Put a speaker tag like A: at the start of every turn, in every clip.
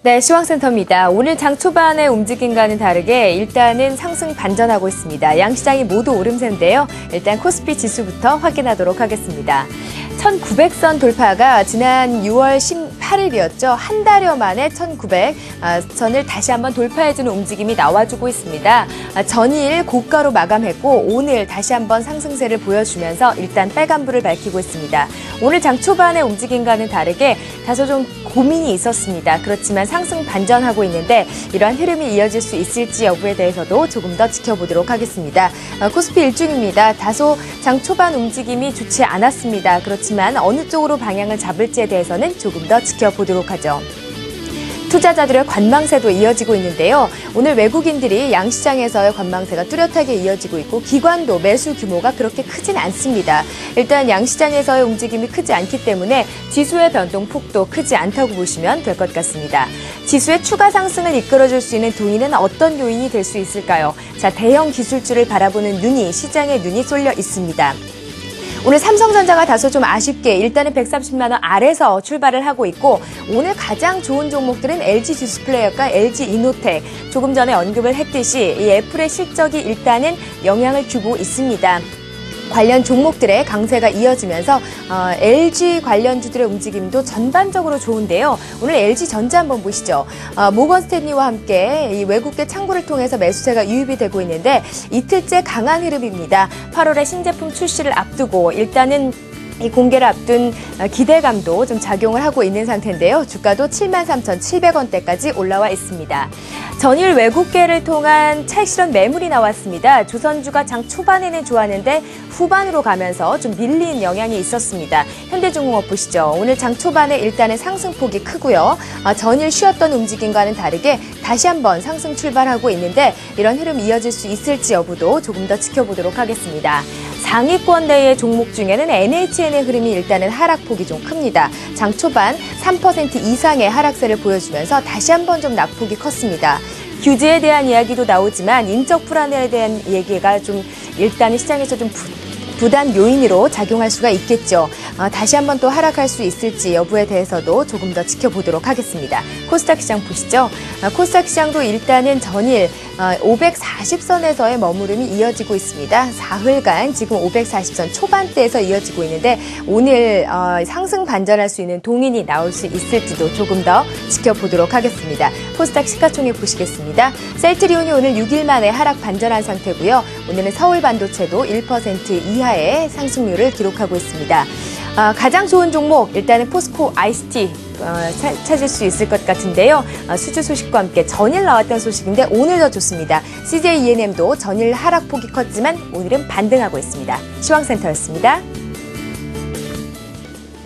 A: 네, 시황센터입니다. 오늘 장 초반의 움직임과는 다르게 일단은 상승 반전하고 있습니다. 양시장이 모두 오름세인데요. 일단 코스피 지수부터 확인하도록 하겠습니다. 1900선 돌파가 지난 6월 18일이었죠. 한 달여 만에 1900선을 다시 한번 돌파해주는 움직임이 나와주고 있습니다. 전일 고가로 마감했고 오늘 다시 한번 상승세를 보여주면서 일단 빨간불을 밝히고 있습니다. 오늘 장 초반의 움직임과는 다르게 다소 좀 고민이 있었습니다. 그렇지만 상승 반전하고 있는데 이러한 흐름이 이어질 수 있을지 여부에 대해서도 조금 더 지켜보도록 하겠습니다. 코스피 일중입니다. 다소 장 초반 움직임이 좋지 않았습니다. 그렇지만 어느 쪽으로 방향을 잡을지에 대해서는 조금 더 지켜보도록 하죠. 투자자들의 관망세도 이어지고 있는데요. 오늘 외국인들이 양시장에서의 관망세가 뚜렷하게 이어지고 있고 기관도 매수 규모가 그렇게 크진 않습니다. 일단 양시장에서의 움직임이 크지 않기 때문에 지수의 변동폭도 크지 않다고 보시면 될 것 같습니다. 지수의 추가 상승을 이끌어줄 수 있는 동인은 어떤 요인이 될 수 있을까요? 자, 대형 기술주를 바라보는 시장의 눈이 쏠려 있습니다. 오늘 삼성전자가 다소 좀 아쉽게 일단은 130만 원 아래서 출발을 하고 있고 오늘 가장 좋은 종목들은 LG 디스플레이와 LG 이노텍 조금 전에 언급을 했듯이 이 애플의 실적이 일단은 영향을 주고 있습니다. 관련 종목들의 강세가 이어지면서 LG 관련주들의 움직임도 전반적으로 좋은데요. 오늘 LG전자 한번 보시죠. 모건 스탠리와 함께 이 외국계 창구를 통해서 매수세가 유입이 되고 있는데 이틀째 강한 흐름입니다. 8월에 신제품 출시를 앞두고 일단은 이 공개를 앞둔 기대감도 좀 작용을 하고 있는 상태인데요. 주가도 73,700원대까지 올라와 있습니다. 전일 외국계를 통한 차익실현 매물이 나왔습니다. 조선주가 장 초반에는 좋았는데 후반으로 가면서 좀 밀린 영향이 있었습니다. 현대중공업 보시죠. 오늘 장 초반에 일단은 상승폭이 크고요. 전일 쉬었던 움직임과는 다르게 다시 한번 상승 출발하고 있는데 이런 흐름 이어질 수 있을지 여부도 조금 더 지켜보도록 하겠습니다. 상위권대의 종목 중에는 NHN의 흐름이 일단은 하락폭이 좀 큽니다. 장 초반 3% 이상의 하락세를 보여주면서 다시 한번 좀 낙폭이 컸습니다. 규제에 대한 이야기도 나오지만 인적 불안에 대한 얘기가 좀 일단은 시장에서 좀 부담 요인으로 작용할 수가 있겠죠. 다시 한번 또 하락할 수 있을지 여부에 대해서도 조금 더 지켜보도록 하겠습니다. 코스닥 시장 보시죠. 코스닥 시장도 일단은 전일 540선에서의 머무름이 이어지고 있습니다. 사흘간 지금 540선 초반대에서 이어지고 있는데 오늘 상승 반전할 수 있는 동인이 나올 수 있을지도 조금 더 지켜보도록 하겠습니다. 코스닥 시가총액 보시겠습니다. 셀트리온이 오늘 6일 만에 하락 반전한 상태고요. 오늘은 서울반도체도 1% 이하의 상승률을 기록하고 있습니다. 가장 좋은 종목 일단은 포스코 ICT 찾을 수 있을 것 같은데요. 수주 소식과 함께 전일 나왔던 소식인데 오늘 더 좋습니다. CJ ENM도 전일 하락폭이 컸지만 오늘은 반등하고 있습니다. 시황센터였습니다.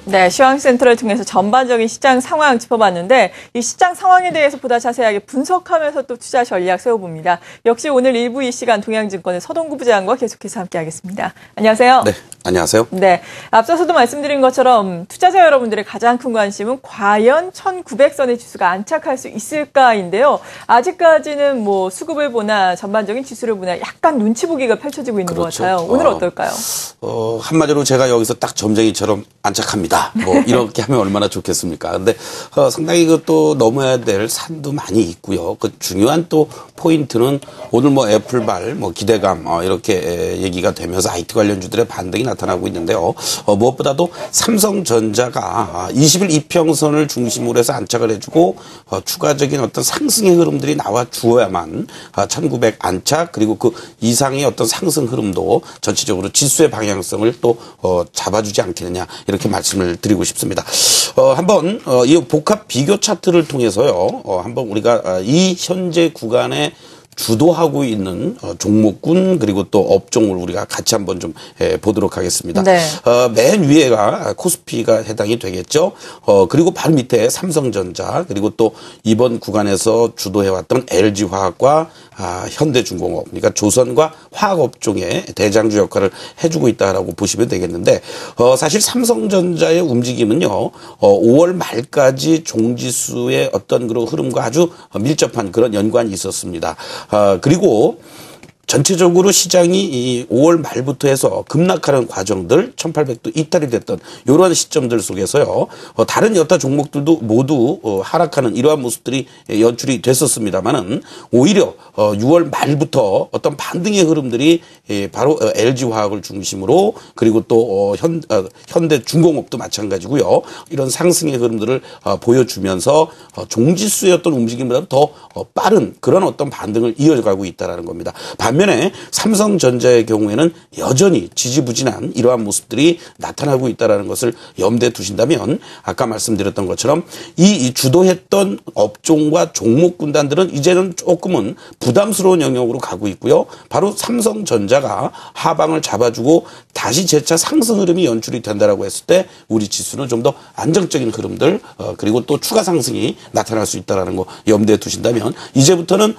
B: 네, 시황센터를 통해서 전반적인 시장 상황 짚어봤는데 이 시장 상황에 대해서 보다 자세하게 분석하면서 또 투자 전략 세워봅니다. 역시 오늘 일부 이 시간 동양증권의 서동구 부장과 계속해서 함께하겠습니다. 안녕하세요.
C: 네, 안녕하세요.
B: 네, 앞서서도 말씀드린 것처럼 투자자 여러분들의 가장 큰 관심은 과연 1900선의 지수가 안착할 수 있을까인데요. 아직까지는 뭐 수급을 보나 전반적인 지수를 보나 약간 눈치 보기가 펼쳐지고 있는
C: 그렇죠.
B: 것 같아요. 오늘 어떨까요?
C: 한마디로 제가 여기서 딱 점쟁이처럼 안착합니다. 뭐 이렇게 하면 얼마나 좋겠습니까? 근데 상당히 그 또 넘어야 될 산도 많이 있고요. 그 중요한 또 포인트는 오늘 뭐 애플발 뭐 기대감 이렇게 얘기가 되면서 IT 관련주들의 반등이 나타나고 있는데요. 무엇보다도 삼성전자가 20일 이평선을 중심으로 해서 안착을 해주고 추가적인 어떤 상승의 흐름들이 나와 주어야만 1900 안착 그리고 그 이상의 어떤 상승 흐름도 전체적으로 지수의 방향성을 또 잡아주지 않겠느냐 이렇게 말씀을 드리고 싶습니다. 한번 이 복합 비교 차트를 통해서요. 한번 우리가 이 현재 구간에 주도하고 있는 종목군 그리고 또 업종을 우리가 같이 한번 좀 보도록 하겠습니다.
B: 네.
C: 맨 위에가 코스피가 해당이 되겠죠. 그리고 바로 밑에 삼성전자 그리고 또 이번 구간에서 주도해왔던 LG화학과 현대중공업 그러니까 조선과 화학업종의 대장주 역할을 해주고 있다라고 보시면 되겠는데 사실 삼성전자의 움직임은요. 5월 말까지 종지수의 어떤 그런 흐름과 아주 밀접한 그런 연관이 있었습니다. 그리고 전체적으로 시장이 이 5월 말부터 해서 급락하는 과정들 1800도 이탈이 됐던 이러한 시점들 속에서요. 다른 여타 종목들도 모두 하락하는 이러한 모습들이 연출이 됐었습니다만은 오히려 6월 말부터 어떤 반등의 흐름들이 바로 LG화학을 중심으로 그리고 또 현대중공업도 마찬가지고요. 이런 상승의 흐름들을 보여주면서 종지수의 어떤 움직임보다 더 빠른 그런 어떤 반등을 이어가고 있다는 겁니다. 반면에 삼성전자의 경우에는 여전히 지지부진한 이러한 모습들이 나타나고 있다는 것을 염두에 두신다면 아까 말씀드렸던 것처럼 이 주도했던 업종과 종목 군단들은 이제는 조금은 부담스러운 영역으로 가고 있고요. 바로 삼성전자가 하방을 잡아주고 다시 재차 상승 흐름이 연출이 된다라고 했을 때 우리 지수는 좀 더 안정적인 흐름들 그리고 또 추가 상승이 나타날 수 있다는 거 염두에 두신다면 이제부터는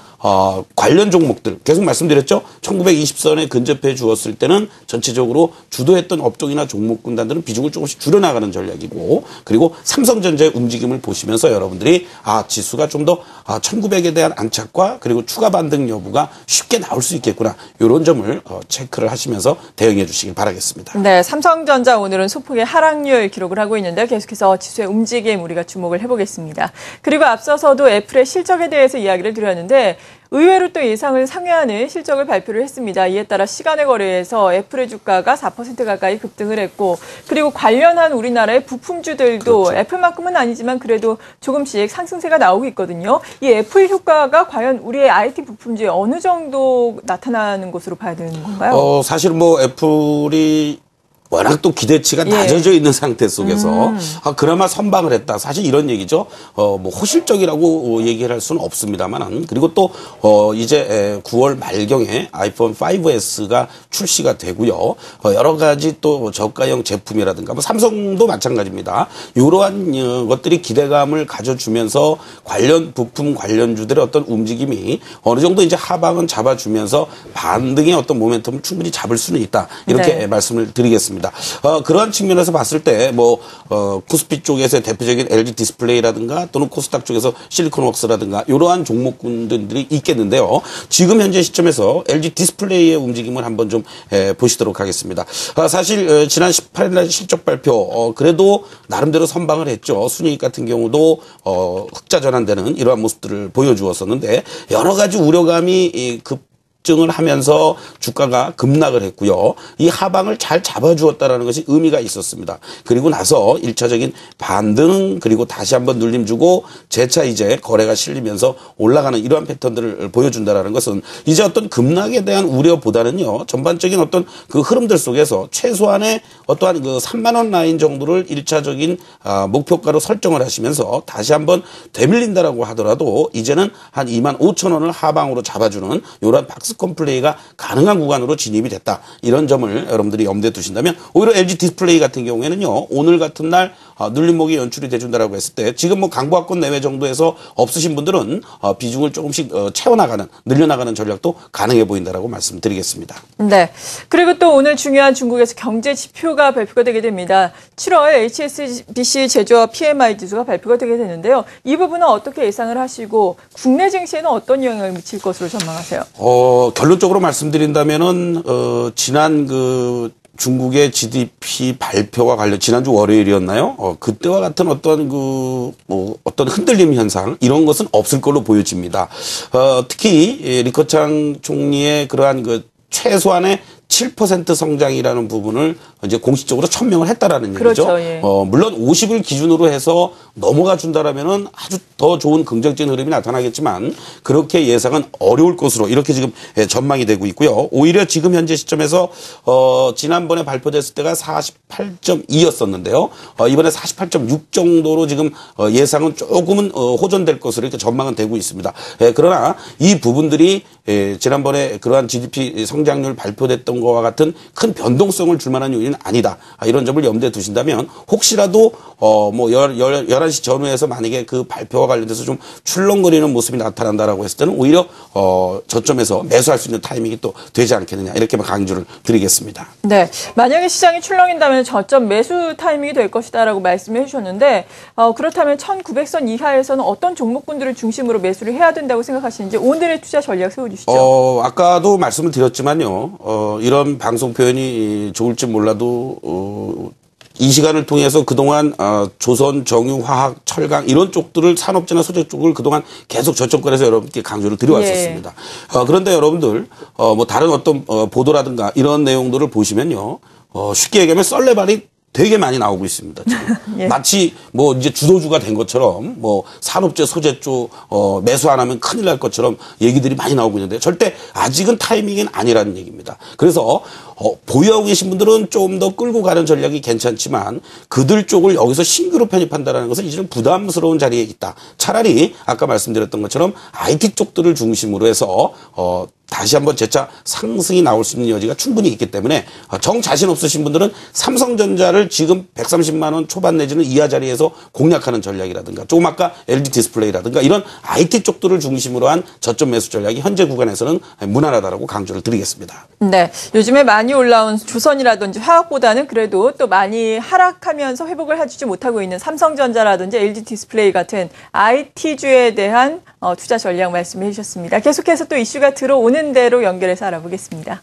C: 관련 종목들 계속 말씀드렸죠. 1920선에 근접해 주었을 때는 전체적으로 주도했던 업종이나 종목 군단들은 비중을 조금씩 줄여나가는 전략이고 그리고 삼성전자의 움직임을 보시면서 여러분들이 지수가 좀 더 1900에 대한 안착과 그리고 추가 반등 여부가 쉽게 나올 수 있겠구나. 이런 점을 체크를 하시면서 대응해 주시길 바라겠습니다.
B: 네, 삼성전자 오늘은 소폭의 하락률 기록을 하고 있는데 계속해서 지수의 움직임 우리가 주목을 해보겠습니다. 그리고 앞서서도 애플의 실적에 대해서 이야기를 드렸는데 의외로 또 예상을 상회하는 실적을 발표를 했습니다. 이에 따라 시간의 거래에서 애플의 주가가 4% 가까이 급등을 했고 그리고 관련한 우리나라의 부품주들도 그렇죠. 애플만큼은 아니지만 그래도 조금씩 상승세가 나오고 있거든요. 이 애플 효과가 과연 우리의 IT 부품주에 어느 정도 나타나는 것으로 봐야 되는 건가요?
C: 사실 뭐 애플이 워낙 또 기대치가 낮아져 있는 상태 속에서 그나마 선방을 했다. 사실 이런 얘기죠. 뭐 호실적이라고 얘기를 할 수는 없습니다만 그리고 또 이제 9월 말경에 아이폰 5S가 출시가 되고요. 여러 가지 또 저가형 제품이라든가 뭐 삼성도 마찬가지입니다. 이러한 것들이 기대감을 가져주면서 관련 부품 관련주들의 어떤 움직임이 어느 정도 이제 하방은 잡아주면서 반등의 어떤 모멘텀을 충분히 잡을 수는 있다. 이렇게 말씀을 드리겠습니다. 그러한 측면에서 봤을 때 코스피 쪽에서 대표적인 LG 디스플레이라든가 또는 코스닥 쪽에서 실리콘웍스라든가 이러한 종목군들이 있겠는데요. 지금 현재 시점에서 LG 디스플레이의 움직임을 한번 좀 보시도록 하겠습니다. 사실 지난 18일 날 실적 발표 그래도 나름대로 선방을 했죠. 순이익 같은 경우도 흑자 전환되는 이러한 모습들을 보여주었었는데 여러 가지 우려감이 증을 하면서 주가가 급락을 했고요. 이 하방을 잘 잡아주었다라는 것이 의미가 있었습니다. 그리고 나서 1차적인 반등 그리고 다시 한번 눌림 주고 재차 이제 거래가 실리면서 올라가는 이러한 패턴들을 보여준다라는 것은 이제 어떤 급락에 대한 우려보다는요. 전반적인 어떤 그 흐름들 속에서 최소한의 어떠한 그 3만 원 라인 정도를 1차적인 목표가로 설정을 하시면서 다시 한번 되밀린다라고 하더라도 이제는 한 2만 5천 원을 하방으로 잡아주는 이런 박스권 플레이가 가능한 구간으로 진입이 됐다. 이런 점을 여러분들이 염두에 두신다면 오히려 LG 디스플레이 같은 경우에는요. 오늘 같은 날 눌림목이 연출이 돼준다라고 했을 때 지금 뭐 강보합권 내외 정도에서 없으신 분들은 비중을 조금씩 채워나가는 늘려나가는 전략도 가능해 보인다라고 말씀드리겠습니다.
B: 네. 그리고 또 오늘 중요한 중국에서 경제 지표가 발표가 되게 됩니다. 7월 HSBC 제조업 PMI 지수가 발표가 되게 되는데요. 이 부분은 어떻게 예상을 하시고 국내 증시에는 어떤 영향을 미칠 것으로 전망하세요?
C: 결론적으로 말씀드린다면은 지난 중국의 GDP 발표와 관련 지난주 월요일이었나요? 그때와 같은 어떤 어떤 흔들림 현상 이런 것은 없을 걸로 보여집니다. 특히 리커창 총리의 그러한 최소한의 7% 성장이라는 부분을 이제 공식적으로 천명을 했다라는 얘기죠.
B: 그렇죠, 예.
C: 물론 50을 기준으로 해서 넘어가 준다라면은 아주 더 좋은 긍정적인 흐름이 나타나겠지만 그렇게 예상은 어려울 것으로 이렇게 지금 전망이 되고 있고요. 오히려 지금 현재 시점에서 지난번에 발표됐을 때가 48.2였었는데요. 이번에 48.6 정도로 지금 예상은 조금은 호전될 것으로 이렇게 전망은 되고 있습니다. 그러나 이 부분들이 지난번에 그러한 GDP 성장률 발표됐던 것과 같은 큰 변동성을 줄 만한 요인은 자리는 아니다. 이런 점을 염두에 두신다면 혹시라도 뭐 11시 전후에서 만약에 그 발표와 관련돼서 좀 출렁거리는 모습이 나타난다라고 했을 때는 오히려 저점에서 매수할 수 있는 타이밍이 또 되지 않겠느냐 이렇게만 강조를 드리겠습니다.
B: 네, 만약에 시장이 출렁인다면 저점 매수 타이밍이 될 것이다라고 말씀해 주셨는데 그렇다면 1900선 이하에서는 어떤 종목군들을 중심으로 매수를 해야 된다고 생각하시는지 오늘의 투자 전략 세워주시죠.
C: 아까도 말씀을 드렸지만요. 이런 방송 표현이 좋을지 몰라도 이 시간을 통해서 그동안 조선, 정유, 화학, 철강 이런 쪽들을 산업재나 소재 쪽을 그동안 계속 저점권에서 여러분께 강조를 드려왔었습니다. 예. 그런데 여러분들 뭐 다른 어떤 보도라든가 이런 내용들을 보시면요. 쉽게 얘기하면 썰레발이 되게 많이 나오고 있습니다. 지금.
B: 예.
C: 마치 뭐 이제 주도주가 된 것처럼 뭐 산업재, 소재 쪽 매수 안 하면 큰일 날 것처럼 얘기들이 많이 나오고 있는데 절대 아직은 타이밍은 아니라는 얘기입니다. 그래서 보유하고 계신 분들은 좀 더 끌고 가는 전략이 괜찮지만 그들 쪽을 여기서 신규로 편입한다는 것은 이제는 부담스러운 자리에 있다. 차라리 아까 말씀드렸던 것처럼 IT 쪽들을 중심으로 해서 다시 한번 재차 상승이 나올 수 있는 여지가 충분히 있기 때문에 정 자신 없으신 분들은 삼성전자를 지금 130만 원 초반 내지는 이하 자리에서 공략하는 전략이라든가 조금 아까 LG 디스플레이라든가 이런 IT 쪽들을 중심으로 한 저점 매수 전략이 현재 구간에서는 무난하다라고 강조를 드리겠습니다.
B: 네, 요즘에 많이 올라온 조선이라든지 화학보다는 그래도 또 많이 하락하면서 회복을 해주지 못하고 있는 삼성전자라든지 LG 디스플레이 같은 IT주에 대한 투자 전략 말씀해 주셨습니다. 계속해서 또 이슈가 들어오는 대로 연결해서 알아보겠습니다.